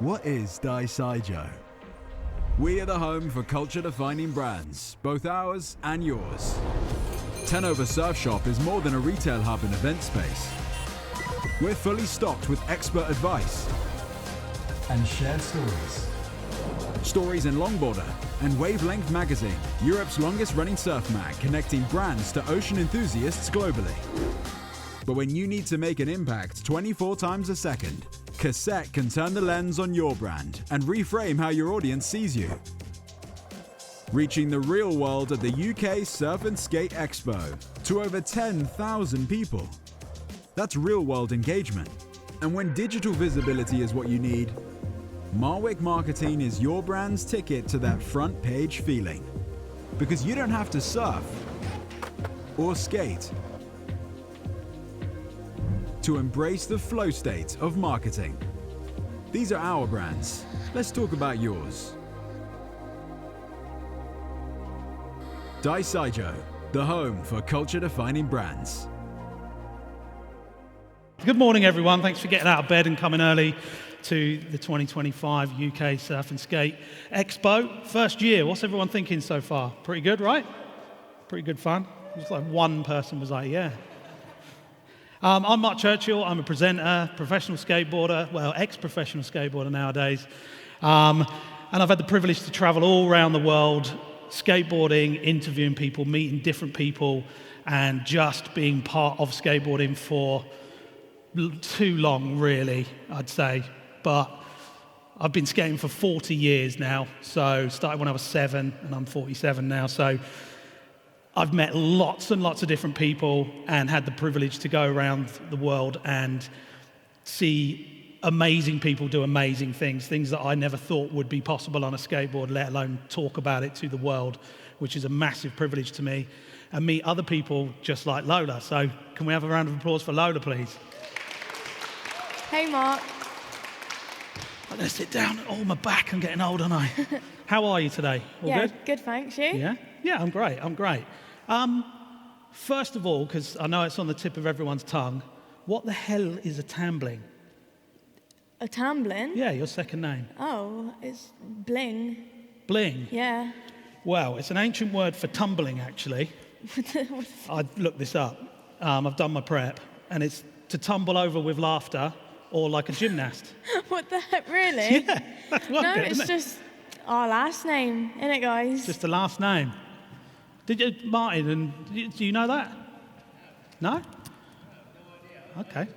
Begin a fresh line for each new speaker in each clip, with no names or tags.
What is DYSJUO? We are the home for culture-defining brands, both ours and yours. 10 Over Surf Shop is more than a retail hub and event space. We're fully stocked with expert advice
and shared stories.
Stories in Longboarder and Wavelength Magazine, Europe's longest-running surf mag, connecting brands to ocean enthusiasts globally. But when you need to make an impact 24 times a second, Cassette can turn the lens on your brand and reframe how your audience sees you. Reaching the real world at the UK Surf and Skate Expo to over 10,000 people. That's real-world engagement. And when digital visibility is what you need, Marwick Marketing is your brand's ticket to that front page feeling. Because you don't have to surf or skate to embrace the flow state of marketing. These are our brands. Let's talk about yours. DYSJUO, the home for culture-defining brands.
Good morning, everyone. Thanks for getting out of bed and coming early to the 2025 UK Surf and Skate Expo. First year, what's everyone thinking so far? Pretty good, right? Pretty good fun. Just like one person was like, yeah. I'm Marc Churchill. I'm a presenter, professional skateboarder, well, ex-professional skateboarder nowadays. And I've had the privilege to travel all around the world, skateboarding, interviewing people, meeting different people, and just being part of skateboarding for too long, really, I'd say. But I've been skating for 40 years now, so started when I was 7, and I'm 47 now, so I've met lots and lots of different people and had the privilege to go around the world and see amazing people do amazing things that I never thought would be possible on a skateboard, let alone talk about it to the world, which is a massive privilege to me, and meet other people just like Lola. So can we have a round of applause for Lola, please?
Hey, Mark.
I'm going to sit down. Oh, my back, I'm getting old, aren't I? How are you today? All
Yeah,
good?
good, thanks. You?
Yeah? Yeah, I'm great. First of all, because I know it's on the tip of everyone's tongue, what the hell is a tambling?
A tambling?
Yeah, your second name.
Oh, it's bling.
Bling?
Yeah.
Well, it's an ancient word for tumbling, actually. I looked this up. I've done my prep, and it's to tumble over with laughter or like a gymnast.
What the heck, really?
Yeah, that's one
No,
bit,
it's
isn't it?
just our last name, innit, guys?
Just the last name. Did you, Martin, and do you know that? No? Okay.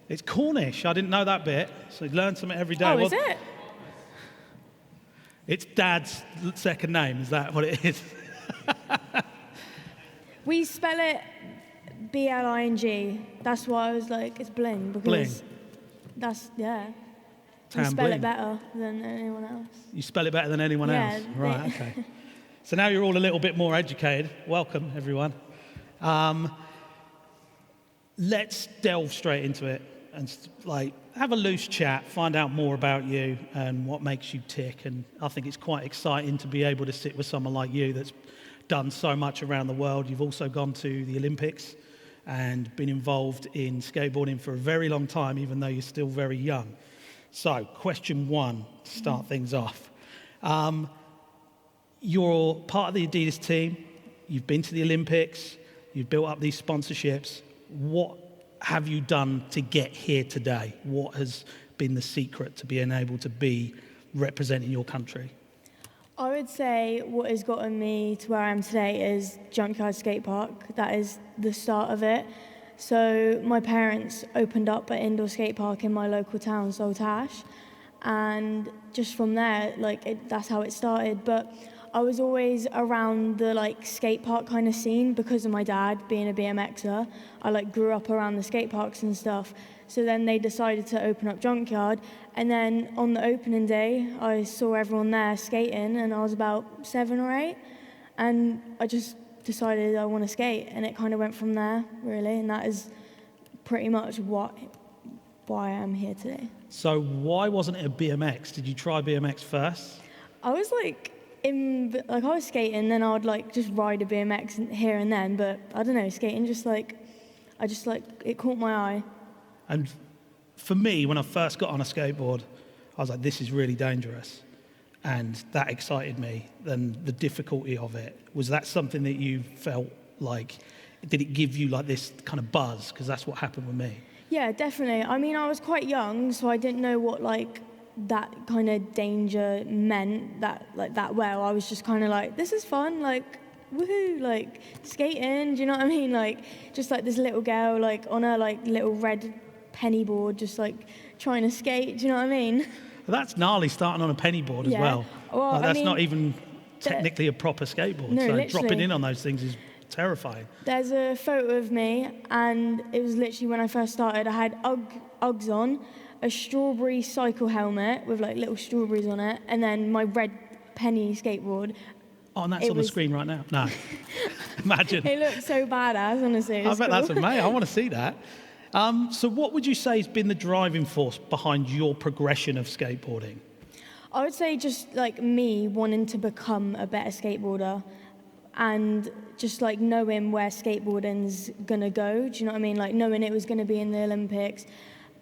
It's Cornish. I didn't know that bit, so you learn something every day.
Oh, is it?
It's Dad's second name. Is that what it is?
We spell it B-L-I-N-G. That's why I was like, it's bling, because
Bling.
that's, yeah. We
Tam
spell
bling.
it better than anyone else.
You spell it better than anyone
Yeah,
else? Right, okay. So now you're all a little bit more educated. Welcome, everyone. Let's delve straight into it and have a loose chat, find out more about you and what makes you tick. And I think it's quite exciting to be able to sit with someone like you that's done so much around the world. You've also gone to the Olympics and been involved in skateboarding for a very long time, even though you're still very young. So, question one, to start things off. You're part of the Adidas team, you've been to the Olympics, you've built up these sponsorships. What have you done to get here today? What has been the secret to being able to be representing your country?
I would say what has gotten me to where I am today is Junkyard Skate Park. That is the start of it. So my parents opened up an indoor skate park in my local town, Saltash, and just from there, that's how it started. But I was always around the skate park kind of scene because of my dad being a BMXer. I grew up around the skate parks and stuff. So then they decided to open up Junkyard, and then on the opening day, I saw everyone there skating, and I was about 7 or 8, and I just decided I want to skate, and it kind of went from there, really, and that is pretty much why I'm here today.
So why wasn't it a BMX? Did you try BMX first?
I was I was skating, then I would just ride a BMX here and then, but I don't know, skating it caught my eye.
And for me, when I first got on a skateboard, I was like, this is really dangerous. And that excited me. And the difficulty of it, was that something that you felt like, did it give you like this kind of buzz? Because that's what happened with me.
Yeah, definitely. I mean, I was quite young, so I didn't know what like that kind of danger meant that well. I was just kind of like, this is fun, like woohoo, like skating, do you know what I mean? Like just like this little girl like on her like little red penny board just like trying to skate, do you know what I mean?
Well, that's gnarly, starting on a penny board as well.
Well,
like, that's
I mean,
not even technically a proper skateboard,
no,
so
literally.
dropping in on those things is terrifying.
There's a photo of me, and it was literally when I first started. I had Uggs on, a strawberry cycle helmet with like little strawberries on it, and then my red penny skateboard.
Oh, and that's on the screen right now. No, imagine.
It looked so badass, honestly.
I bet that's amazing. I want to see that. So what would you say has been the driving force behind your progression of skateboarding?
I would say just like me wanting to become a better skateboarder, and just like knowing where skateboarding's gonna go. Do you know what I mean? Like knowing it was gonna be in the Olympics,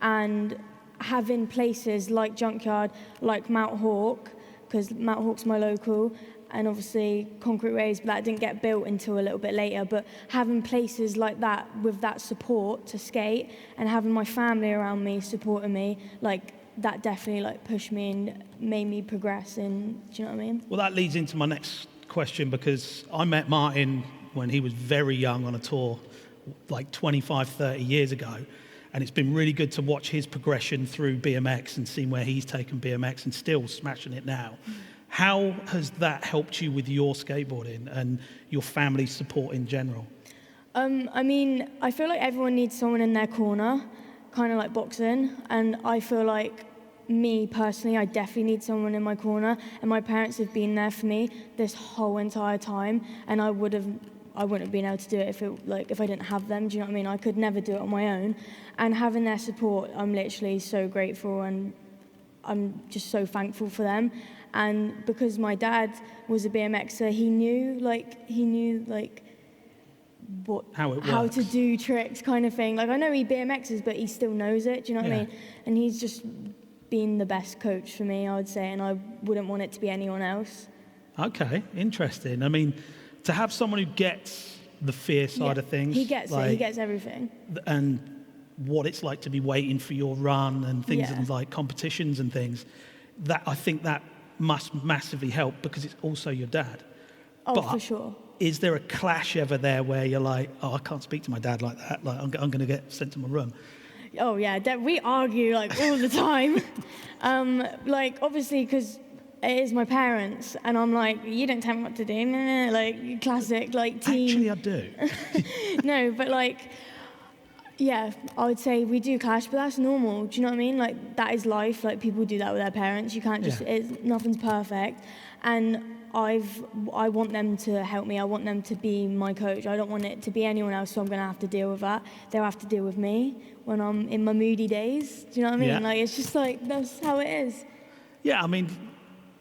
and having places like Junkyard, like Mount Hawk, because Mount Hawk's my local, and obviously Concrete Waves, but that didn't get built until a little bit later. But having places like that with that support to skate, and having my family around me supporting me, like that definitely like pushed me and made me progress. And do you know what I mean?
Well, that leads into my next question, because I met Martin when he was very young on a tour, like 25, 30 years ago. And it's been really good to watch his progression through BMX and seeing where he's taken BMX and still smashing it now. How has that helped you with your skateboarding and your family's support in general?
I mean, I feel like everyone needs someone in their corner, kind of like boxing. And I feel like me personally, I definitely need someone in my corner. And my parents have been there for me this whole entire time. And I wouldn't have been able to do it if I didn't have them. Do you know what I mean? I could never do it on my own. And having their support, I'm literally so grateful, and I'm just so thankful for them. And because my dad was a BMXer, he knew how to do tricks, kind of thing. Like I know he BMXes, but he still knows it. Do you know what I mean? And he's just been the best coach for me, I would say, and I wouldn't want it to be anyone else.
Okay, interesting. I mean, to have someone who gets the fear side of things.
He gets it. He gets everything.
And what it's like to be waiting for your run and things and like competitions and things. That I think that must massively help, because it's also your dad.
Oh,
but
for sure.
Is there a clash ever there where you're like, oh, I can't speak to my dad like that. Like I'm going to get sent to my room.
Oh yeah, we argue like all the time. Like obviously because it is my parents, and I'm like, you don't tell me what to do. Like classic, like teen.
Actually, I do.
No, but like, yeah, I would say we do clash, but that's normal. Do you know what I mean? Like that is life. Like people do that with their parents. You can't just. Nothing's perfect, and I want them to help me. I want them to be my coach. I don't want it to be anyone else, so I'm going to have to deal with that. They'll have to deal with me when I'm in my moody days. Do you know what I mean?
Yeah.
Like it's just like that's how it is.
Yeah, I mean,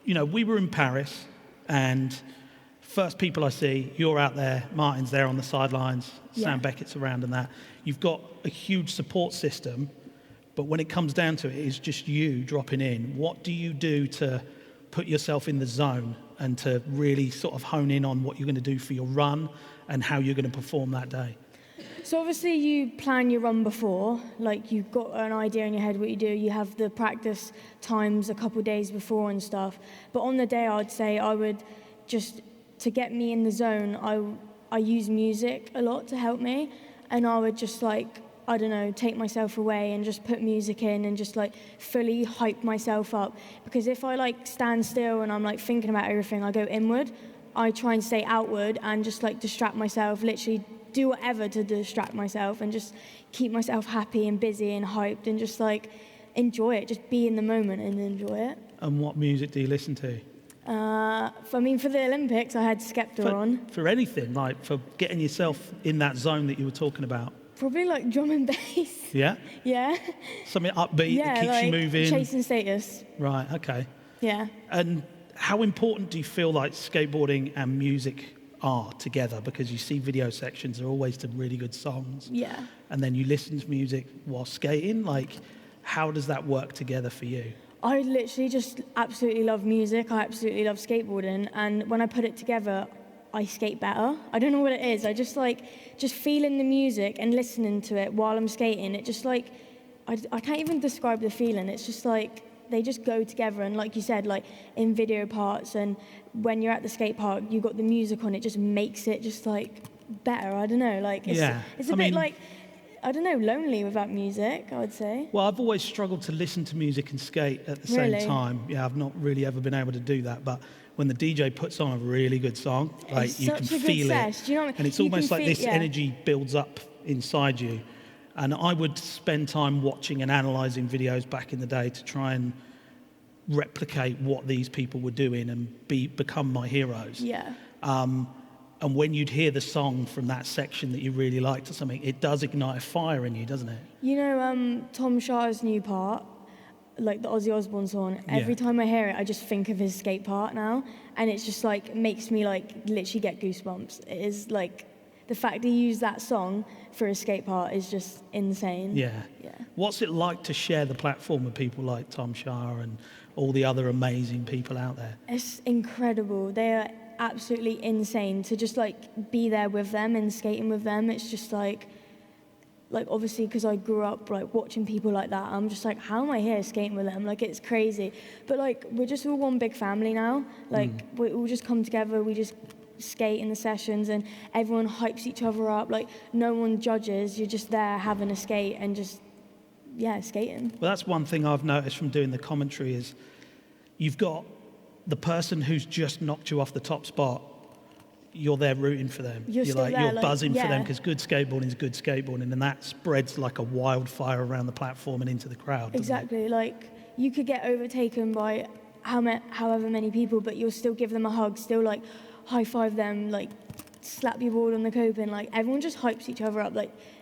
you know, we were in Paris, and first people I see, you're out there, Martin's there on the sidelines, Sam Beckett's around and that. You've got a huge support system, but when it comes down to it, it's just you dropping in. What do you do to put yourself in the zone and to really sort of hone in on what you're going to do for your run and how you're going to perform that day?
So obviously you plan your run before, like you've got an idea in your head what you do. You have the practice times a couple of days before and stuff. But on the day, I'd say I would just, to get me in the zone, I use music a lot to help me. And I would just like, I don't know, take myself away and just put music in and just like fully hype myself up. Because if I like stand still and I'm like thinking about everything, I go inward. I try and stay outward and just like distract myself, literally do whatever to distract myself and just keep myself happy and busy and hyped and just like enjoy it, just be in the moment and enjoy it.
And what music do you listen to?
For the Olympics, I had Skepta on.
For anything, like for getting yourself in that zone that you were talking about?
Probably like drum and bass.
Yeah?
Yeah.
Something upbeat that keeps
like
you moving.
Chasing Status.
Right, okay.
Yeah.
And how important do you feel like skateboarding and music are together? Because you see video sections, they're always to really good songs.
Yeah.
And then you listen to music while skating. Like, how does that work together for you?
I literally just absolutely love music. I absolutely love skateboarding. And when I put it together, I skate better. I don't know what it is. I just just feeling the music and listening to it while I'm skating. It just I can't even describe the feeling. It's just they just go together. And like you said, in video parts and when you're at the skate park, you got the music on, it just makes it just better. I don't know. It's a bit I don't know, lonely without music, I would say.
Well, I've always struggled to listen to music and skate at the same time. Yeah, I've not really ever been able to do that. But when the DJ puts on a really good song, you can feel it.
Do you know what I mean?
And it's almost like this energy builds up inside you. And I would spend time watching and analysing videos back in the day to try and replicate what these people were doing and become my heroes.
Yeah.
And when you'd hear the song from that section that you really liked or something, it does ignite a fire in you, doesn't it?
You know Tom Shar's new part, the Ozzy Osbourne song, every time I hear it, I just think of his skate part now. And it's just makes me literally get goosebumps. It is the fact he used that song for his skate part is just insane.
Yeah. What's it like to share the platform with people like Tom Shar and all the other amazing people out there?
It's incredible. They are absolutely insane to just be there with them and skating with them. It's just obviously because I grew up watching people like that, I'm just how am I here skating with them? It's crazy. But we're just all one big family now. We all just come together, we just skate in the sessions and everyone hypes each other up. No one judges, you're just there having a skate and just skating.
Well, that's one thing I've noticed from doing the commentary is you've got the person who's just knocked you off the top spot, you're there rooting for them. You're buzzing for them because good skateboarding is good skateboarding, and that spreads like a wildfire around the platform and into the crowd.
Exactly. You could get overtaken by however many people, but you'll still give them a hug, still high five them, slap your board on the coping. Everyone just hypes each other up.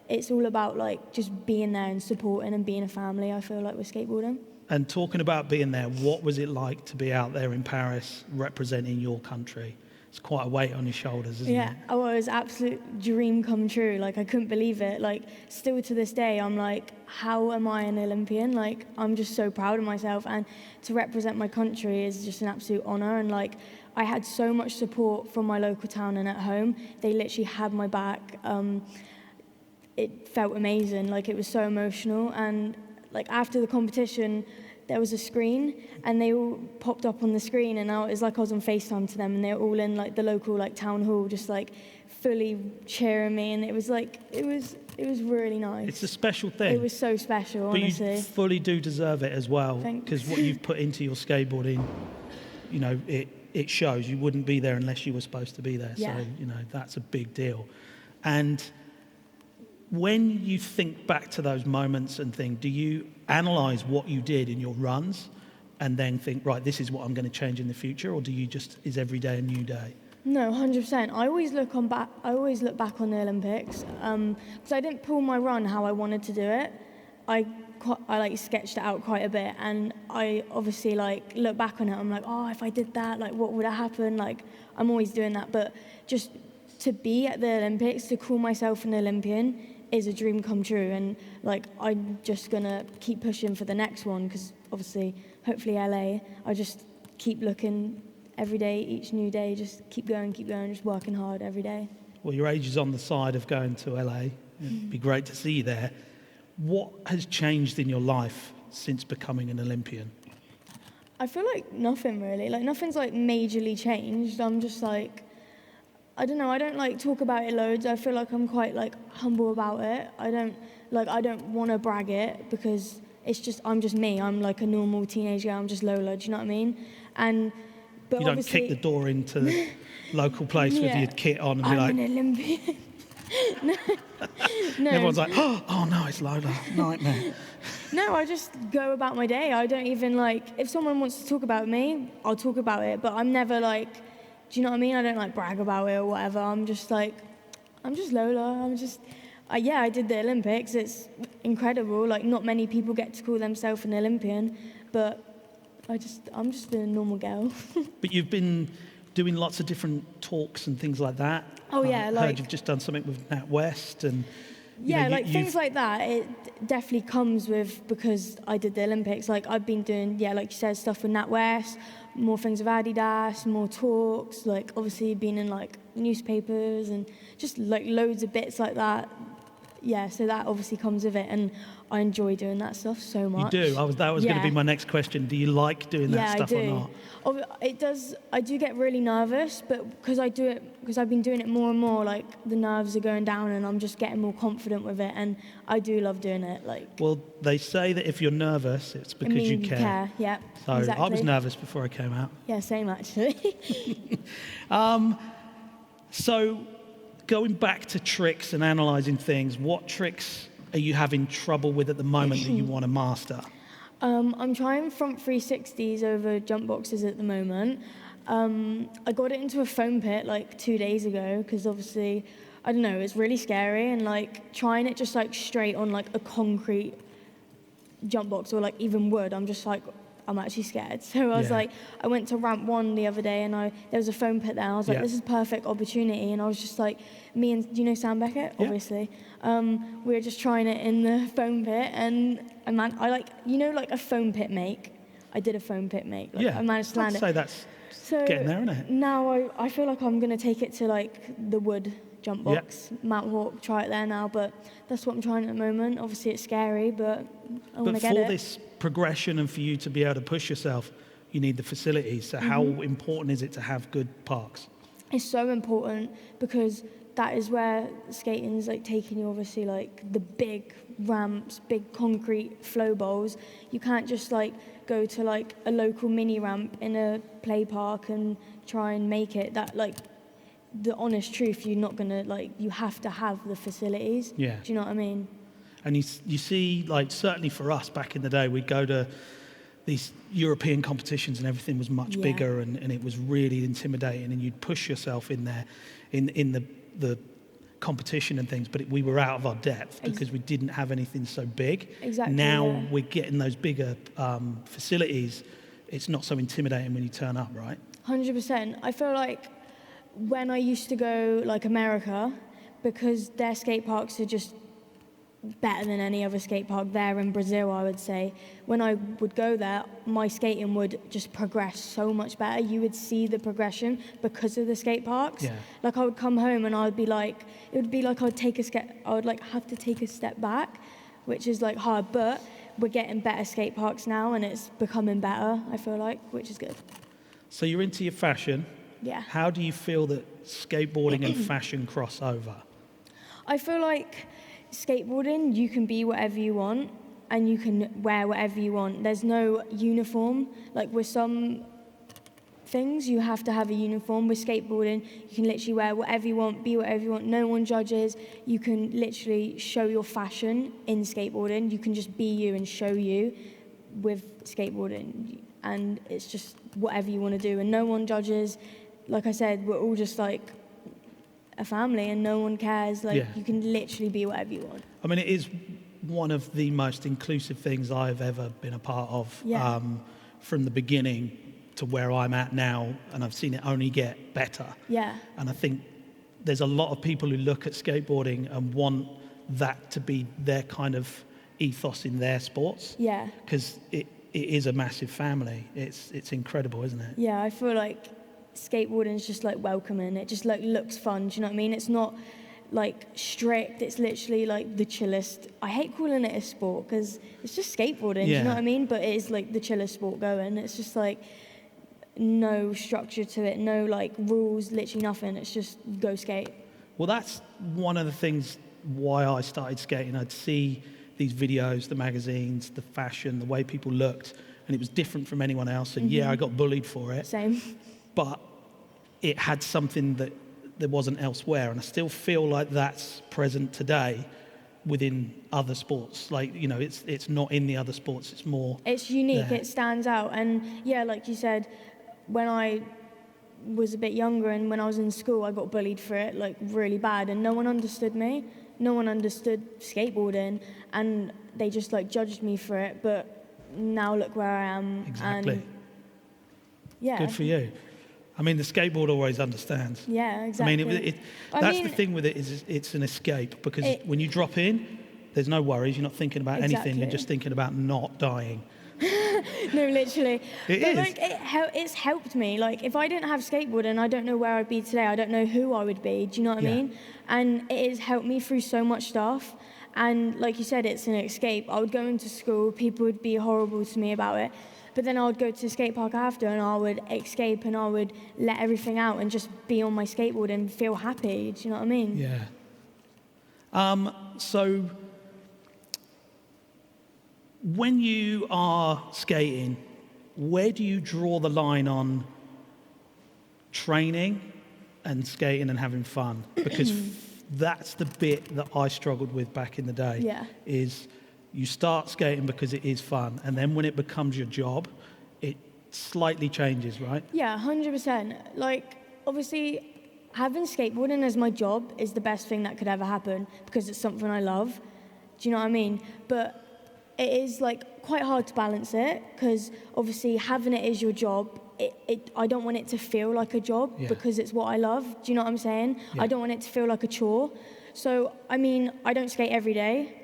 It's all about just being there and supporting and being a family. I feel with skateboarding.
And talking about being there, what was it like to be out there in Paris representing your country? It's quite a weight on your shoulders, isn't it?
Yeah, it was absolute dream come true. I couldn't believe it. Still to this day, I'm how am I an Olympian? I'm just so proud of myself. And to represent my country is just an absolute honour. And I had so much support from my local town and at home. They literally had my back. It felt amazing. It was so emotional. And after the competition, there was a screen and they all popped up on the screen and it was I was on FaceTime to them and they were all in the local town hall just fully cheering me, and it was really nice.
It's a special thing.
It was so special, honestly.
But you fully do deserve it as well, because what you've put into your skateboarding, it shows. You wouldn't be there unless you were supposed to be there.
Yeah.
So, that's a big deal. And when you think back to those moments and think, do you analyse what you did in your runs and then think, right, this is what I'm going to change in the future, or do you is every day a new day?
No, 100%. I always look back on the Olympics because I didn't pull my run how I wanted to do it. I sketched it out quite a bit, and I obviously look back on it. I'm if I did that, what would have happened? I'm always doing that, but just to be at the Olympics, to call myself an Olympian, is a dream come true. And I'm just gonna keep pushing for the next one because obviously, hopefully LA. I just keep looking every day, each new day, just keep going, just working hard every day.
Well, your age is on the side of going to LA. It'd be great to see you there. What has changed in your life since becoming an Olympian?
I feel nothing really. Nothing's majorly changed. I'm just I don't know. I don't talk about it loads. I feel I'm quite humble about it. I don't want to brag it because it's just I'm just me. I'm a normal teenage girl. I'm just Lola. Do you know what I mean? But
you don't kick the door into the local place with your kit on and be
I'm an Olympian. No.
Everyone's oh no, it's Lola. Nightmare.
No, I just go about my day. I don't even if someone wants to talk about me, I'll talk about it. But I'm never do you know what I mean? I don't brag about it or whatever. I'm just I'm just Lola. I'm just, I did the Olympics. It's incredible. Not many people get to call themselves an Olympian, but I'm just a normal girl.
But you've been doing lots of different talks and things like that.
Oh yeah,
I heard you've just done something with Nat West, and
Yeah, like things like that, it definitely comes with because I did the Olympics. Like I've been doing, like you said, stuff with NatWest, more things with Adidas, more talks, like obviously been in like newspapers and just like loads of bits like that. Yeah, so that obviously comes with it, and I enjoy doing that stuff so much.
You do? That was going to be my next question. Do you like doing that stuff or not?
It does. I do get really nervous, but because I've been doing it more and more, like the nerves are going down, and I'm just getting more confident with it, and I do love doing it. Like,
well, they say that if you're nervous, it's because you care.
Yeah.
So
exactly.
I was nervous before I came out.
Yeah, same actually.
So going back to tricks and analysing things, what tricks are you having trouble with at the moment that you want to master?
I'm trying front 360s over jump boxes at the moment. I got it into a foam pit like 2 days ago because obviously, I don't know, it's really scary, and like trying it just like straight on like a concrete jump box or like even wood, I'm just like, I'm actually scared. So I was like, I went to ramp 1 the other day, and there was a foam pit there. I was like, this is perfect opportunity. And I was just like, do you know Sam Beckett?
Yeah.
Obviously. We were just trying it in the foam pit, and I like, like a foam pit make. I did a foam pit make. Like, I managed to land it.
I'd say that's getting there, isn't it?
Now I feel like I'm going to take it to like the wood jump box, Mount Hawk, try it there now. But that's what I'm trying at the moment. Obviously it's scary, but I want to get it.
But for this progression and for you to be able to push yourself, you need the facilities. So how important is it to have good parks?
It's so important because that is where skating is like taking you, obviously, like the big ramps, big concrete flow bowls. You can't just like go to like a local mini ramp in a play park and try and make it. That, like, the honest truth, you're not gonna, like, you have to have the facilities.
Yeah.
Do you know what I mean?
And you see, like, certainly for us back in the day, we'd go to these European competitions and everything was much bigger and it was really intimidating, and you'd push yourself in there in the competition and things, but we were out of our depth because we didn't have anything so big.
Exactly.
Now we're getting those bigger facilities. It's not so intimidating when you turn up, right?
100%. I feel like when I used to go, like, America, because their skate parks are just better than any other skate park there in Brazil, I would say. When I would go there, my skating would just progress so much better. You would see the progression because of the skate parks.
Yeah.
Like, I would come home and I would be like, it would be like I would like have to take a step back, which is like hard, but we're getting better skate parks now and it's becoming better, I feel like, which is good.
So you're into your fashion.
Yeah.
How do you feel that skateboarding and fashion cross over?
I feel like skateboarding, you can be whatever you want and you can wear whatever you want. There's no uniform. Like, with some things, you have to have a uniform. With skateboarding, you can literally wear whatever you want, be whatever you want. No one judges. You can literally show your fashion in skateboarding. You can just be you and show you with skateboarding. And it's just whatever you want to do. And no one judges. Like I said, we're all just like a family and no one cares. Like, you can literally be whatever you want.
I mean, it is one of the most inclusive things I've ever been a part of, from the beginning to where I'm at now, and I've seen it only get better.
Yeah.
And I think there's a lot of people who look at skateboarding and want that to be their kind of ethos in their sports.
Yeah.
Because it is a massive family. It's incredible, isn't it?
Yeah, I feel like skateboarding is just like welcoming. It just like looks fun. Do you know what I mean? It's not like strict. It's literally like the chillest. I hate calling it a sport because it's just skateboarding. Do you know what I mean? But it is like the chillest sport going. It's just like no structure to it, no like rules, literally nothing. It's just go skate.
Well, that's one of the things why I started skating. I'd see these videos, the magazines, the fashion, the way people looked, and it was different from anyone else. And I got bullied for it.
Same.
But it had something that there wasn't elsewhere, and I still feel like that's present today within other sports. Like, you know, it's not in the other sports, it's more...
It's unique,
there.
It stands out. And yeah, like you said, when I was a bit younger and when I was in school, I got bullied for it, like, really bad, and no one understood me. No one understood skateboarding, and they just, like, judged me for it. But now look where I am.
Exactly.
And yeah.
Good for you. I mean, the skateboard always understands.
Yeah, exactly.
I mean, that's the thing with it is it's an escape because when you drop in, there's no worries. You're not thinking about anything. You're just thinking about not dying.
No, literally.
It
but
is.
like, it's helped me. Like, if I didn't have skateboarding, I don't know where I'd be today. I don't know who I would be. Do you know what I mean? And it has helped me through so much stuff. And like you said, it's an escape. I would go into school, people would be horrible to me about it. But then I would go to the skate park after and I would escape and I would let everything out and just be on my skateboard and feel happy. Do you know what I mean?
Yeah. So when you are skating, where do you draw the line on training and skating and having fun? Because that's the bit that I struggled with back in the day.
Yeah.
Is you start skating because it is fun, and then when it becomes your job, it slightly changes, right?
Yeah, 100%. Like, obviously, having skateboarding as my job is the best thing that could ever happen because it's something I love. Do you know what I mean? But it is, like, quite hard to balance it because, obviously, having it as your job, I don't want it to feel like a job because it's what I love. Do you know what I'm saying?
Yeah.
I don't want it to feel like a chore. So, I mean, I don't skate every day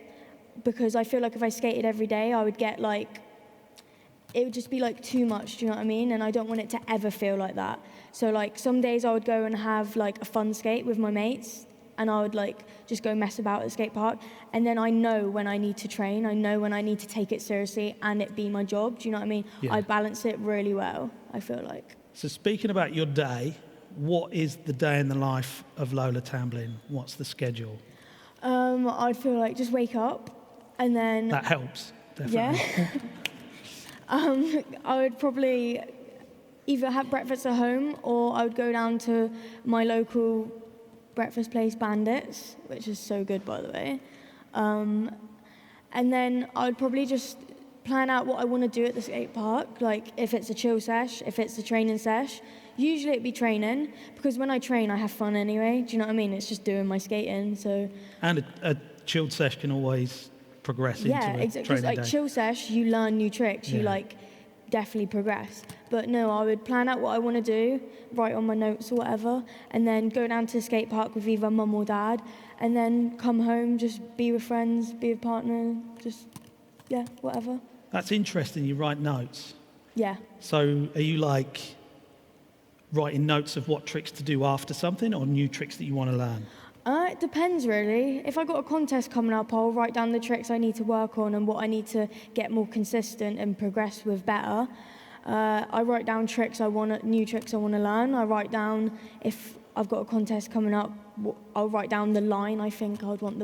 because I feel like if I skated every day, I would get, like, it would just be, like, too much, do you know what I mean? And I don't want it to ever feel like that. So, like, some days I would go and have, like, a fun skate with my mates, and I would, like, just go mess about at the skate park. And then I know when I need to train. I know when I need to take it seriously and it be my job. Do you know what I mean?
Yeah.
I balance it really well, I feel like.
So speaking about your day, what is the day in the life of Lola Tambling? What's the schedule?
I'd feel like just wake up and then...
That helps, definitely.
Yeah. I would probably either have breakfast at home or I would go down to my local breakfast place, Bandits, which is so good, by the way. And then I would probably just plan out what I want to do at the skate park, like if it's a chill sesh, if it's a training sesh. Usually it'd be training, because when I train, I have fun anyway. Do you know what I mean? It's just doing my skating, so...
And a chilled sesh can always progress into a
exactly.
training
Because like
day.
chill sesh, you learn new tricks. You like definitely progress. But no, I would plan out what I want to do, write on my notes or whatever, and then go down to the skate park with either mum or dad, and then come home, just be with friends, be with partner, just whatever.
That's interesting. You write notes.
Yeah.
So are you like writing notes of what tricks to do after something, or new tricks that you want to learn?
It depends, really. If I got a contest coming up, I'll write down the tricks I need to work on and what I need to get more consistent and progress with better. I write down new tricks I want to learn. I write down, if I've got a contest coming up, I'll write down the line I think I'd want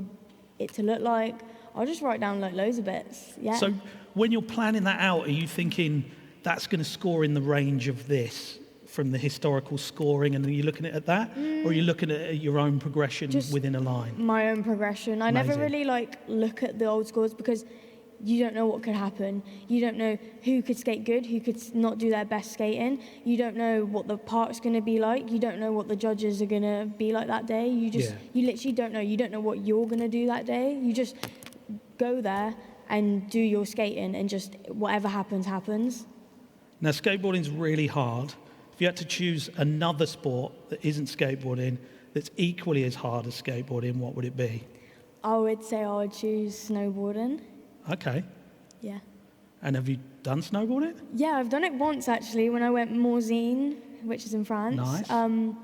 it to look like. I'll just write down like loads of bits. Yeah.
So when you're planning that out, are you thinking that's going to score in the range of this from the historical scoring, and are you looking at that, or are you looking at your own progression
Just
within a line?
My own progression. I never
Amazing.
really look at the old scores because you don't know what could happen. You don't know who could skate good, who could not do their best skating. You don't know what the park's going to be like. You don't know what the judges are going to be like that day. You literally don't know. You don't know what you're going to do that day. You just go there and do your skating, and just whatever happens, happens.
Now, skateboarding's really hard. If you had to choose another sport that isn't skateboarding that's equally as hard as skateboarding, what would it be?
I would say I would choose snowboarding.
Okay.
Yeah.
And have you done snowboarding?
Yeah, I've done it once actually when I went Morzine, which is in France.
Nice.
I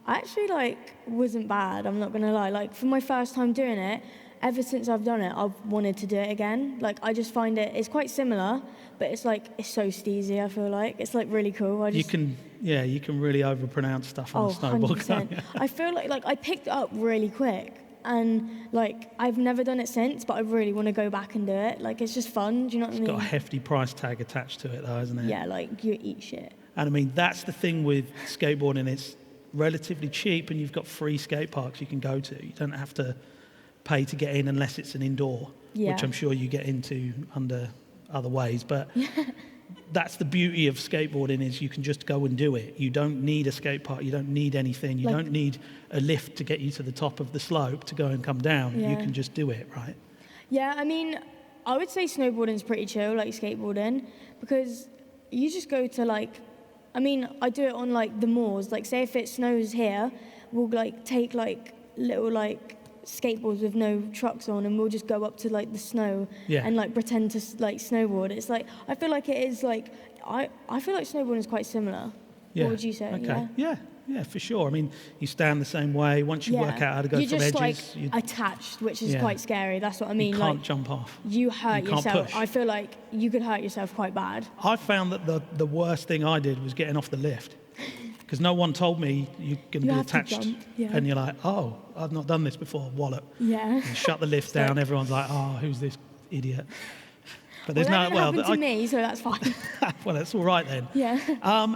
actually wasn't bad, I'm not gonna lie. For my first time doing it, ever since I've done it, I've wanted to do it again. I just find it's quite similar, but it's so steezy, I feel like. It's really cool. You can
really overpronounce stuff on a snowboard.
100%. I feel like I picked it up really quick, and I've never done it since, but I really want to go back and do it. It's just fun, do you know what I mean?
It's got a hefty price tag attached to it though, hasn't it?
Yeah, you eat shit.
And I mean, that's the thing with skateboarding, it's relatively cheap and you've got free skate parks you can go to. You don't have to pay to get in unless it's an indoor, which I'm sure you get into under other ways. But that's the beauty of skateboarding, is you can just go and do it. You don't need a skate park. You don't need anything. You don't need a lift to get you to the top of the slope to go and come down.
Yeah.
You can just do it, right?
Yeah, I mean, I would say snowboarding's pretty chill, like skateboarding, because you just go to I mean, I do it on like the moors. Like, say if it snows here, we'll like take like little like skateboards with no trucks on, and we'll just go up to like the snow and like pretend to like snowboard. It's like, I feel like it is like, I feel like snowboarding is quite similar.
Yeah.
What would you say?
Okay. Yeah, for sure. I mean, you stand the same way. Once you work out how to go
you're
from
just
edges,
like attached, which is quite scary. That's what I mean.
You can't
like,
jump off.
You hurt yourself.
Push.
I feel like you could hurt yourself quite bad.
I found that the worst thing I did was getting off the lift, because no one told me you're going to be attached. And you're like, oh, I've not done this before, wallop.
Yeah.
And shut the lift down. Everyone's like, oh, who's this idiot? But there's
that happened to me, so that's fine.
Well, that's all right then.
Yeah.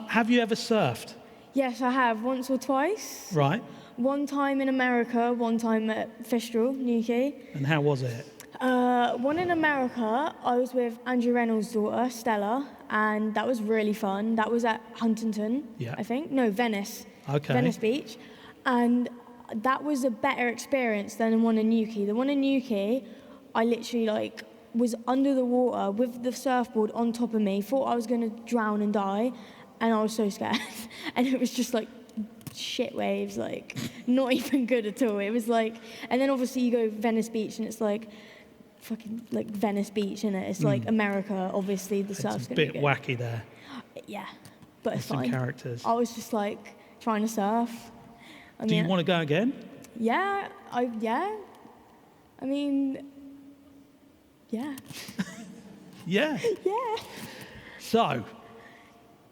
Have you ever surfed?
Yes, I have, once or twice.
Right.
One time in America, one time at Fistral, Newquay.
And how was it?
One in America, I was with Andrew Reynolds' daughter, Stella, and that was really fun. That was at Huntington, I think. No, Venice.
Okay.
Venice Beach. And that was a better experience than the one in Newquay. The one in Newquay, I literally like was under the water with the surfboard on top of me, thought I was going to drown and die, and I was so scared. And it was just like shit waves, like not even good at all. It was like, and then obviously you go Venice Beach and it's like fucking like Venice Beach, innit? It's like America, obviously the surf's going to be good.
It's a bit wacky there.
Yeah, but it's fine.
Some characters.
I was just like trying to surf.
Do you want to go again?
Yeah, I mean, yeah.
Yeah.
Yeah.
So,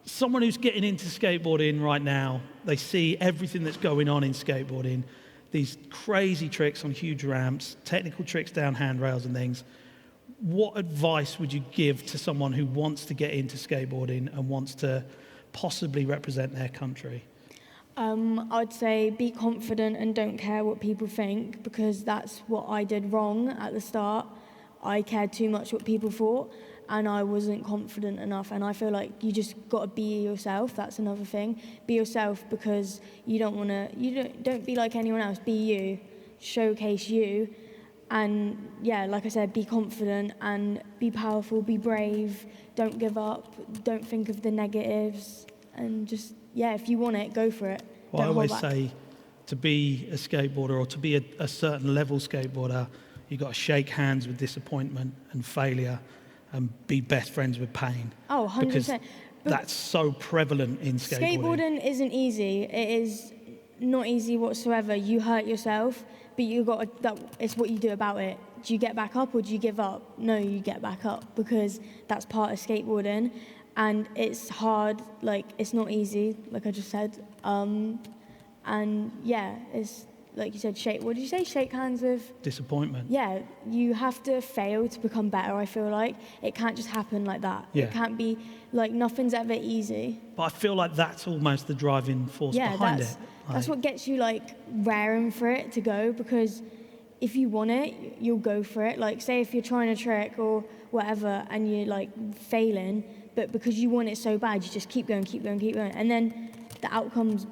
someone who's getting into skateboarding right now, they see everything that's going on in skateboarding, these crazy tricks on huge ramps, technical tricks down handrails and things. What advice would you give to someone who wants to get into skateboarding and wants to possibly represent their country?
I'd say be confident and don't care what people think, because that's what I did wrong at the start. I cared too much what people thought, and I wasn't confident enough. And I feel like you just got to be yourself. That's another thing. Be yourself, because you don't be like anyone else. Be you. Showcase you. And yeah, like I said, be confident and be powerful, be brave. Don't give up. Don't think of the negatives. And just, yeah, if you want it, go for it.
Well, I always say to be a skateboarder or to be a certain level skateboarder, you've got to shake hands with disappointment and failure and be best friends with pain.
Oh, 100%.
Because that's so prevalent in skateboarding.
Skateboarding isn't easy. It is not easy whatsoever. You hurt yourself, but it's what you do about it. Do you get back up or do you give up? No, you get back up, because that's part of skateboarding. And it's hard, like, it's not easy, like I just said. And yeah, it's, like you said, what did you say? Shake hands with?
Disappointment.
Yeah, you have to fail to become better, I feel like. It can't just happen like that.
Yeah.
It can't be, like, nothing's ever easy.
But I feel like that's almost the driving force behind it.
That's what gets you, like, raring for it to go, because if you want it, you'll go for it. Like, say if you're trying a trick or whatever and you're, like, failing, but because you want it so bad, you just keep going. And then the outcome's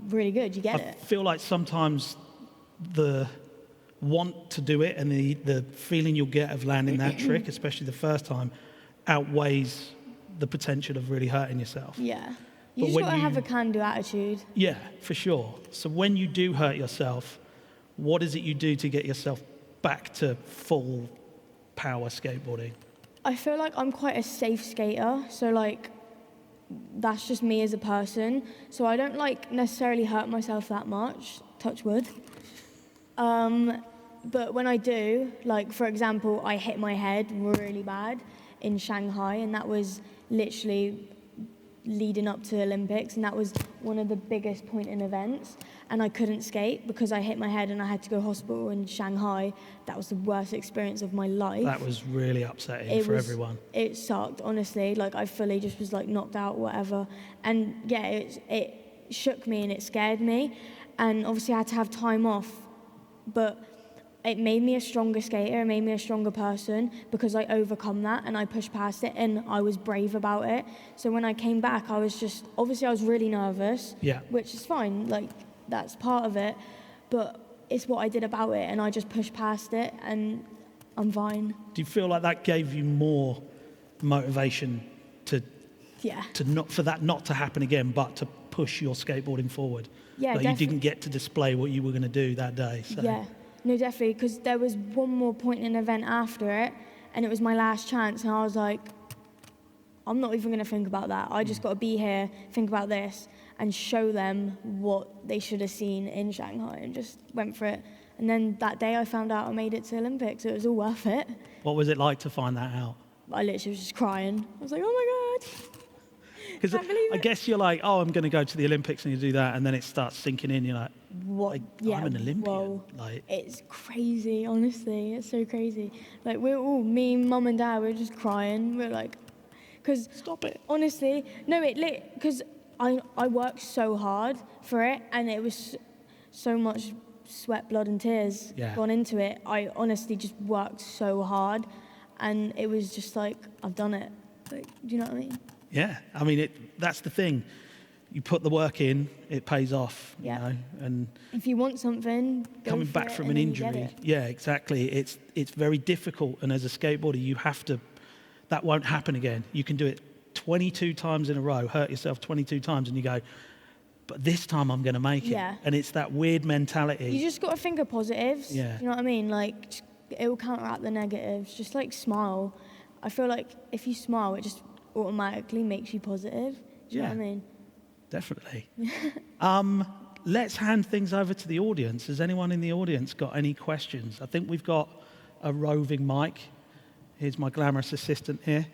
really good. You get it.
I feel like sometimes the want to do it and the feeling you'll get of landing that trick, especially the first time, outweighs the potential of really hurting yourself.
Yeah. You just got to have a can-do attitude.
Yeah, for sure. So when you do hurt yourself, what is it you do to get yourself back to full power skateboarding?
I feel like I'm quite a safe skater, so like that's just me as a person. So I don't like necessarily hurt myself that much, touch wood. But when I do, like for example, I hit my head really bad in Shanghai, and that was literally leading up to the Olympics, and that was one of the biggest pointing events, and I couldn't skate because I hit my head and I had to go to hospital in Shanghai. That was the worst experience of my life.
That was really upsetting for everyone.
It sucked, honestly. Like, I fully just was like knocked out, whatever. And yeah, it shook me and it scared me, and obviously I had to have time off, but it made me a stronger skater, it made me a stronger person, because I overcome that and I pushed past it and I was brave about it. So when I came back, I was just, obviously I was really nervous, which is fine, like that's part of it, but it's what I did about it, and I just pushed past it and I'm fine.
Do you feel like that gave you more motivation to
Yeah.
for that not to happen again, but to push your skateboarding forward.
Yeah,
like you didn't get to display what you were going to do that day. So.
Yeah, no, definitely, because there was one more point in an event after it, and it was my last chance, and I was like, I'm not even going to think about that. I just got to be here, think about this, and show them what they should have seen in Shanghai, and just went for it. And then that day I found out I made it to Olympics, so it was all worth it.
What was it like to find that out?
I literally was just crying. I was like, oh my God.
Because I guess you're like, oh, I'm going to go to the Olympics and you do that, and then it starts sinking in. You're like,
What? Yeah,
I'm an Olympian.
Whoa.
Like,
it's crazy, honestly. It's so crazy. Like, we're all, me, mum and dad, we're just crying. We're like, because...
Stop it.
Honestly, no, because I worked so hard for it, and it was so much sweat, blood and tears gone into it. I honestly just worked so hard, and it was just like, I've done it. Like, do you know what I mean?
Yeah, I mean, that's the thing. You put the work in, it pays off, you know. And
if you want something,
coming back from an injury, yeah, exactly. It's very difficult, and as a skateboarder, you have to. That won't happen again. You can do it 22 times in a row, hurt yourself 22 times, and you go, but this time I'm going to make it. And it's that weird mentality.
You just got to think of positives.
Yeah.
You know what I mean? Like, it will counteract the negatives. Just like smile. I feel like if you smile, it just automatically makes you positive. Do you know what I mean?
Definitely. Let's hand things over to the audience. Has anyone in the audience got any questions? I think we've got a roving mic. Here's my glamorous assistant here.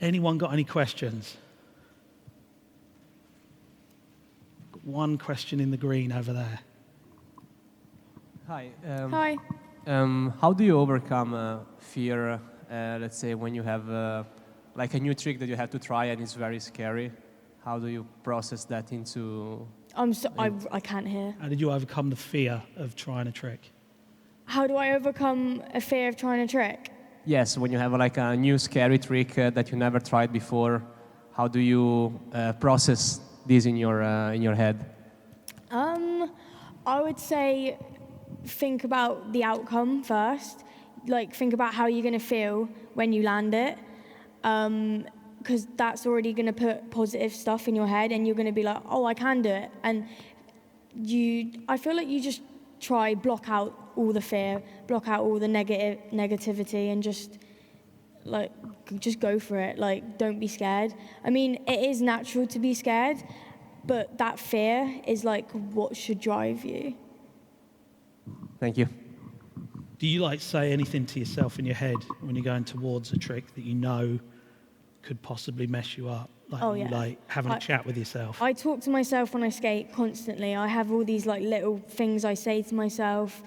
Anyone got any questions? Got one question in the green over there.
Hi.
Hi.
How do you overcome fear, let's say, when you have like a new trick that you have to try and it's very scary? How do you process that into...
I can't hear.
How did you overcome the fear of trying a trick?
How do I overcome a fear of trying a trick?
Yes, when you have like a new scary trick that you never tried before, how do you process this in your head?
I would say think about the outcome first. Like, think about how you're going to feel when you land it. Because that's already going to put positive stuff in your head, and you're going to be like, oh, I can do it. And I feel like you just block out all the fear, block out all the negativity, and just go for it. Like, don't be scared. I mean, it is natural to be scared, but that fear is like what should drive you.
Thank you.
Do you like say anything to yourself in your head when you're going towards a trick that you know could possibly mess you up? Like,
oh, yeah.
You like having a chat with yourself?
I talk to myself when I skate constantly. I have all these like little things I say to myself.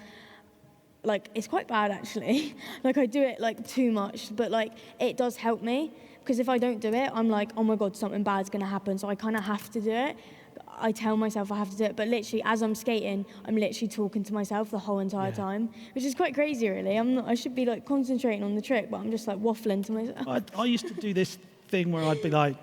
Like, it's quite bad actually. Like, I do it like too much, but like it does help me, because if I don't do it, I'm like, oh my God, something bad's gonna happen. So I kind of have to do it. I tell myself I have to do it, but literally as I'm skating, I'm literally talking to myself the whole entire time, which is quite crazy really. I should be like concentrating on the trick, but I'm just like waffling to myself.
I used to do this thing where I'd be like,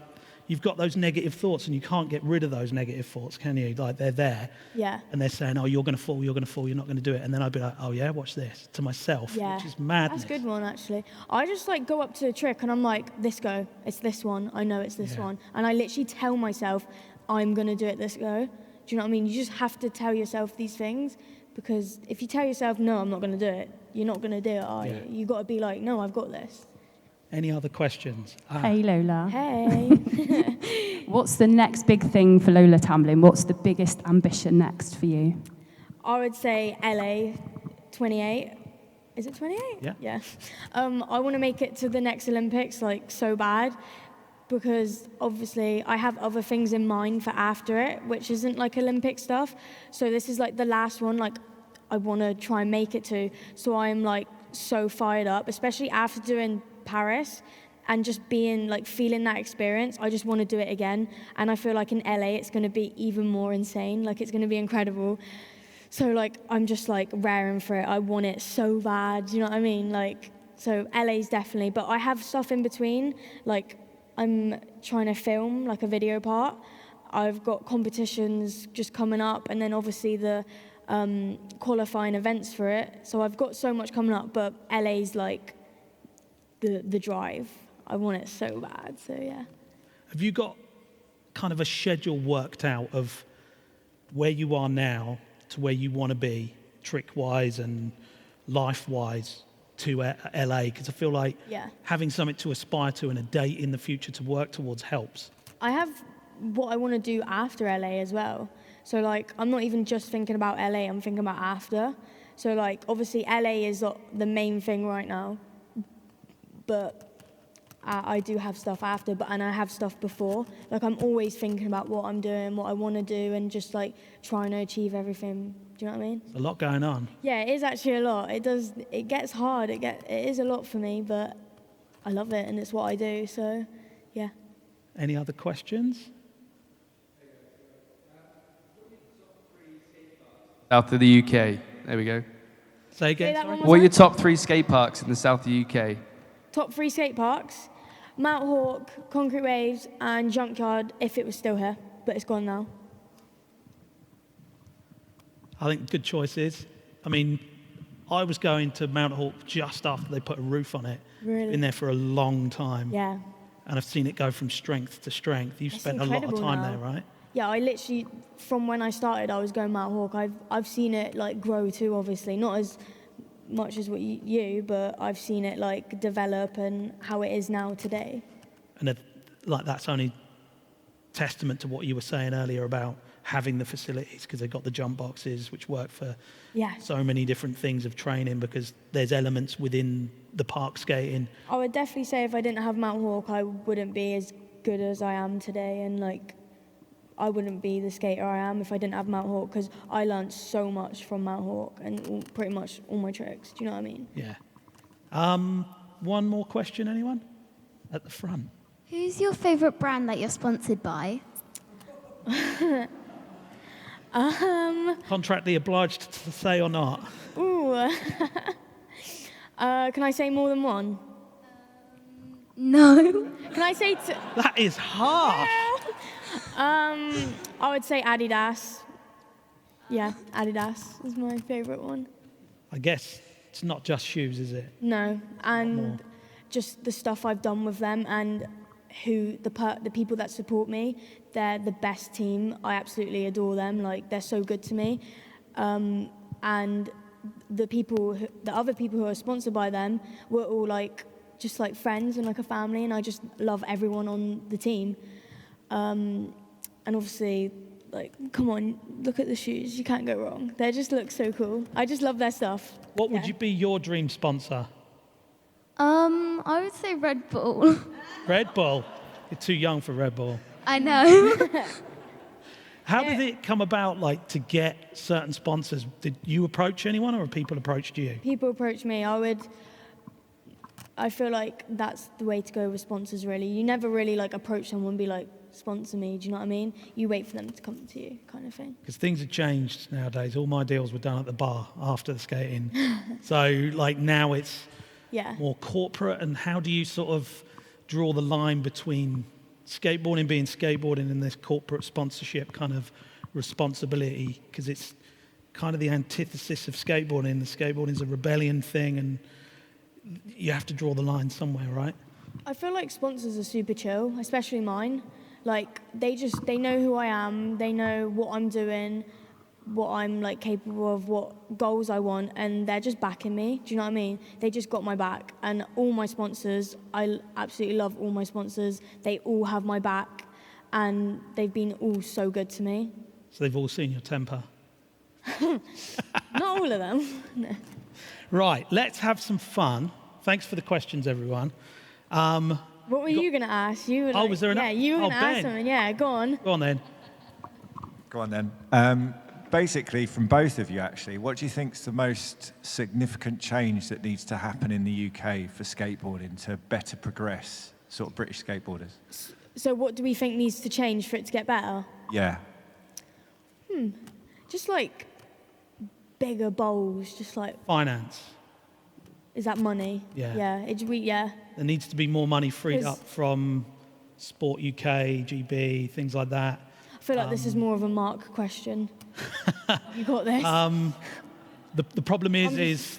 you've got those negative thoughts and you can't get rid of those negative thoughts, can you? Like, they're there.
Yeah.
And they're saying, oh, you're going to fall, you're not going to do it. And then I'd be like, oh yeah, watch this, to myself, which is madness.
That's a good one, actually. I just like go up to a trick and I'm like, this go, it's this one, I know it's this one. And I literally tell myself, I'm going to do it this go. Do you know what I mean? You just have to tell yourself these things, because if you tell yourself, no, I'm not going to do it, you're not going to do it, are you? You've got to be like, no, I've got this.
Any other questions?
Hey, Lola.
Hey.
What's the next big thing for Lola Tambling? What's the biggest ambition next for you?
I would say LA 28. Is it 28?
Yeah.
Yeah. I want to make it to the next Olympics, like, so bad, because obviously I have other things in mind for after it, which isn't like Olympic stuff. So this is like the last one, like, I want to try and make it to. So I'm like so fired up, especially after doing Paris and just being like feeling that experience. I just want to do it again, and I feel like in LA it's going to be even more insane. Like, it's going to be incredible. So like I'm just like raring for it. I want it so bad. Do you know what I mean? Like, so LA's definitely, but I have stuff in between. Like, I'm trying to film like a video part. I've got competitions just coming up, and then obviously the qualifying events for it. So I've got so much coming up, but LA's like the drive. I want it so bad, so yeah.
Have you got kind of a schedule worked out of where you are now to where you want to be, trick-wise and life-wise, to LA? Because I feel like having something to aspire to and a date in the future to work towards helps.
I have what I want to do after LA as well. So, like, I'm not even just thinking about LA, I'm thinking about after. So, like, obviously LA is the main thing right now, but I do have stuff after, and I have stuff before. Like, I'm always thinking about what I'm doing, what I want to do, and just, like, trying to achieve everything. Do you know what I mean?
A lot going on.
Yeah, it is actually a lot. It gets hard. It is a lot for me, but I love it, and it's what I do, so, yeah.
Any other questions?
South of the UK. There we go.
Say again,
that
sorry?
one more
What are
time.
your top 3 skate parks in the south of the UK?
Top 3 skate parks: Mount Hawk, Concrete Waves, and Junkyard, if it was still here, but it's gone now.
I think good choices. I mean, I was going to Mount Hawk just after they put a roof on it.
Really?
Been there for a long time.
Yeah.
And I've seen it go from strength to strength. You've
It's
spent a lot of
incredible
time
now.
there, right?
Yeah, I literally, from when I started, I was going Mount Hawk. I've seen it, like, grow too, obviously. Not as much as what you, but I've seen it, like, develop and how it is now today.
And like that's only testament to what you were saying earlier about having the facilities, because they've got the jump boxes, which work for so many different things of training, because there's elements within the park skating.
I would definitely say if I didn't have Mount Hawk, I wouldn't be as good as I am today, and, like, I wouldn't be the skater I am if I didn't have Mount Hawk, because I learned so much from Mount Hawk and pretty much all my tricks. Do you know what I mean?
Yeah. One more question, anyone? At the front.
Who's your favourite brand that you're sponsored by?
Contractually obliged to say or not?
Ooh. Can I say more than one?
No.
Can I say
That is harsh.
I would say Adidas. Yeah, Adidas is my favourite one.
I guess it's not just shoes, is it?
No, and just the stuff I've done with them, and the people that support me. They're the best team. I absolutely adore them. Like, they're so good to me. And the other people who are sponsored by them were all, like, just like friends and like a family, and I just love everyone on the team. And obviously, like, come on, look at the shoes. You can't go wrong. They just look so cool. I just love their stuff.
What would you be your dream sponsor?
I would say Red Bull.
Red Bull. You're too young for Red Bull.
I know.
How did it come about, like, to get certain sponsors? Did you approach anyone, or have people approached you?
People approach me. I feel like that's the way to go with sponsors, really. You never really, like, approach someone and be like, sponsor me, do you know what I mean? You wait for them to come to you, kind of thing.
Because things have changed nowadays. All my deals were done at the bar after the skating. So, like, now it's more corporate. And how do you sort of draw the line between skateboarding being skateboarding and this corporate sponsorship kind of responsibility? Because it's kind of the antithesis of skateboarding. The skateboarding is a rebellion thing, and you have to draw the line somewhere, right?
I feel like sponsors are super chill, especially mine. Like, they know who I am, they know what I'm doing, what I'm, like, capable of, what goals I want, and they're just backing me. Do you know what I mean? They just got my back. And all my sponsors, I absolutely love all my sponsors. They all have my back, and they've been all so good to me.
So they've all seen your temper.
Not all of them. No.
Right, let's have some fun. Thanks for the questions, everyone.
What were you going to ask? You were
was there
yeah, you were going to ask
Ben.
something. Yeah, go on.
Go on then.
Go on then. Basically, from both of you, actually, what do you think is the most significant change that needs to happen in the UK for skateboarding to better progress sort of British skateboarders?
So what do we think needs to change for it to get better?
Yeah.
Just, like, bigger bowls, just like...
Finance.
Is that money?
Yeah.
Yeah.
There needs to be more money freed
'Cause-
up from Sport UK, GB, things like that.
I feel like this is more of a Marc question. You got this?
The problem is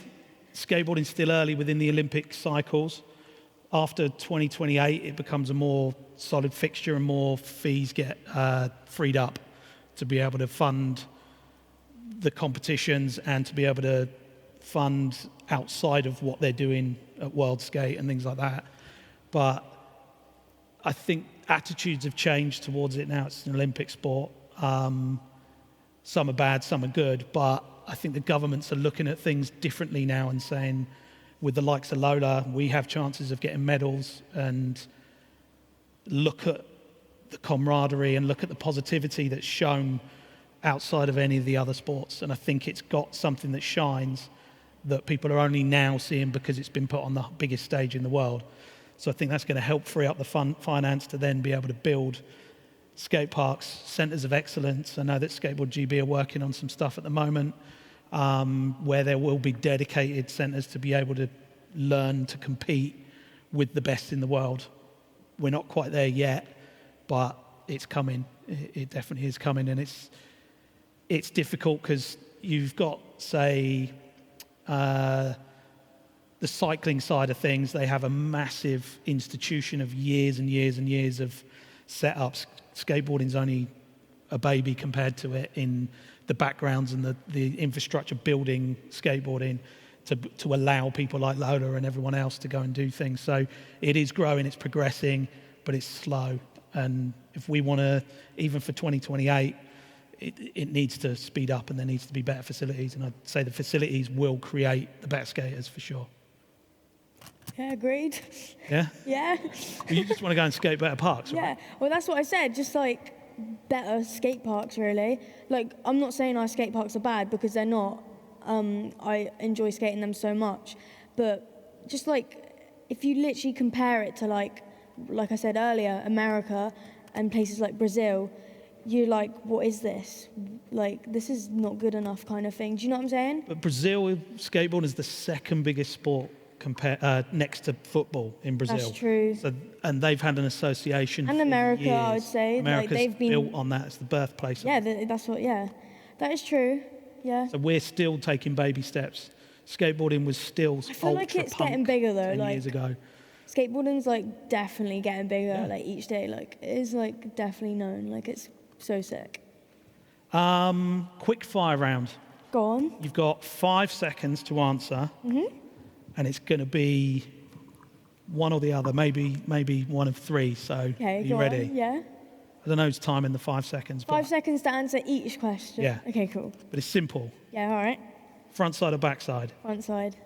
skateboarding's still early within the Olympic cycles. after 2028, it becomes a more solid fixture and more fees get freed up to be able to fund the competitions and to be able to fund outside of what they're doing at World Skate and things like that. But I think attitudes have changed towards it now. It's an Olympic sport. Some are bad, some are good, but I think the governments are looking at things differently now and saying, with the likes of Lola, we have chances of getting medals, and look at the camaraderie and look at the positivity that's shown outside of any of the other sports. And I think it's got something that shines that people are only now seeing because it's been put on the biggest stage in the world. So I think that's going to help free up the finance to then be able to build skate parks, centres of excellence. I know that Skateboard GB are working on some stuff at the moment where there will be dedicated centres to be able to learn to compete with the best in the world. We're not quite there yet, but it's coming. It definitely is coming, and it's difficult because you've got, say, the cycling side of things. They have a massive institution of years and years and years of setups. Skateboarding's only a baby compared to it in the backgrounds and the infrastructure building skateboarding to allow people like Lola and everyone else to go and do things. So it is growing, it's progressing, but it's slow. And if we want to, even for 2028, it needs to speed up, and there needs to be better facilities. And I'd say the facilities will create the better skaters for sure.
Yeah, agreed.
Yeah?
Yeah.
Well, you just want to go and skate better parks, right?
Yeah, well, that's what I said, just like better skate parks, really. Like, I'm not saying our skate parks are bad, because they're not. I enjoy skating them so much. But just like, if you literally compare it to like I said earlier, America and places like Brazil, you're like, what is this? Like, this is not good enough kind of thing. Do you know what I'm saying?
But Brazil, skateboarding is the second biggest sport next to football in Brazil.
That's true.
So, and they've had an association
And
for
America,
years.
I would say.
America's
like, they've been
built on that. It's the birthplace.
Yeah, that's what, yeah. That is true, yeah.
So we're still taking baby steps. Skateboarding was still
I feel like it's getting bigger, though.
10 years ago.
Skateboarding's like definitely getting bigger,
Yeah.
like each day. Like, it is like definitely known. Like, it's so sick.
Quick fire round.
Go on.
You've got 5 seconds to answer.
Mm-hmm.
And it's going to be one or the other, maybe one of three. So
Okay,
are you
go
ready?
on. Yeah.
I don't know who's time in the 5 seconds.
5 seconds to answer each question.
Yeah.
Okay, cool.
But it's simple.
Yeah, all right.
Front side or back side?
Front side.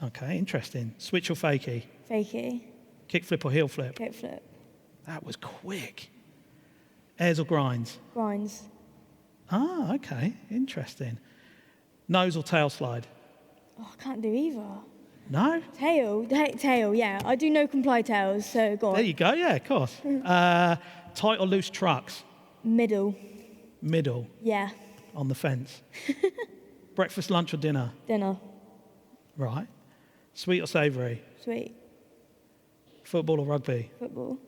Okay, interesting. Switch or fakie?
Fakie.
Kick flip or heel flip?
Kick flip.
That was quick. Airs or grinds?
Grinds.
Ah, okay, interesting. Nose or tail slide?
Oh, I can't do either.
No?
Tail, yeah. I do no comply tails, so go on.
There you go, yeah, of course. Tight or loose trucks?
Middle.
Middle,
Yeah.
on the fence. Breakfast, lunch or dinner?
Dinner.
Right. Sweet or savoury?
Sweet.
Football or rugby?
Football.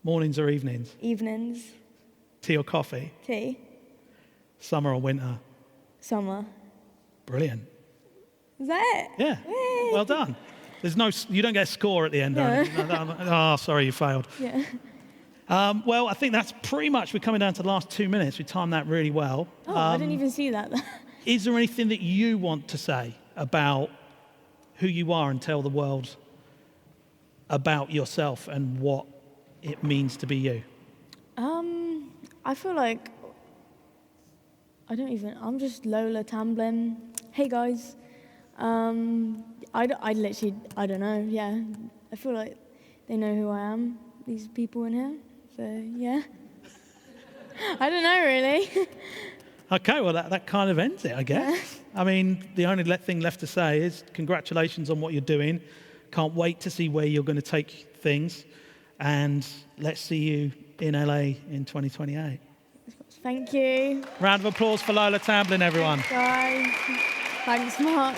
Mornings or evenings?
Evenings.
Tea or coffee?
Tea.
Summer or winter?
Summer.
Brilliant.
Is that it?
Yeah.
Yay.
Well done. There's no, you don't get a score at the end.
No.
Oh, sorry, you failed.
Yeah.
Well, I think that's pretty much, we're coming down to the last 2 minutes. We timed that really well.
Oh, I didn't even see that.
Is there anything that you want to say about who you are and tell the world about yourself and what it means to be you?
I feel like I'm just Lola Tambling. Hey guys. I literally, I don't know, yeah. I feel like they know who I am, these people in here. So, yeah. I don't know, really.
Okay, well, that kind of ends it, I guess.
Yeah.
I mean, the only thing left to say is congratulations on what you're doing. Can't wait to see where you're going to take things. And let's see you in LA in 2028.
Thank you.
Round of applause for Lola Tambling, everyone.
Thanks, guys. Thanks, Mark.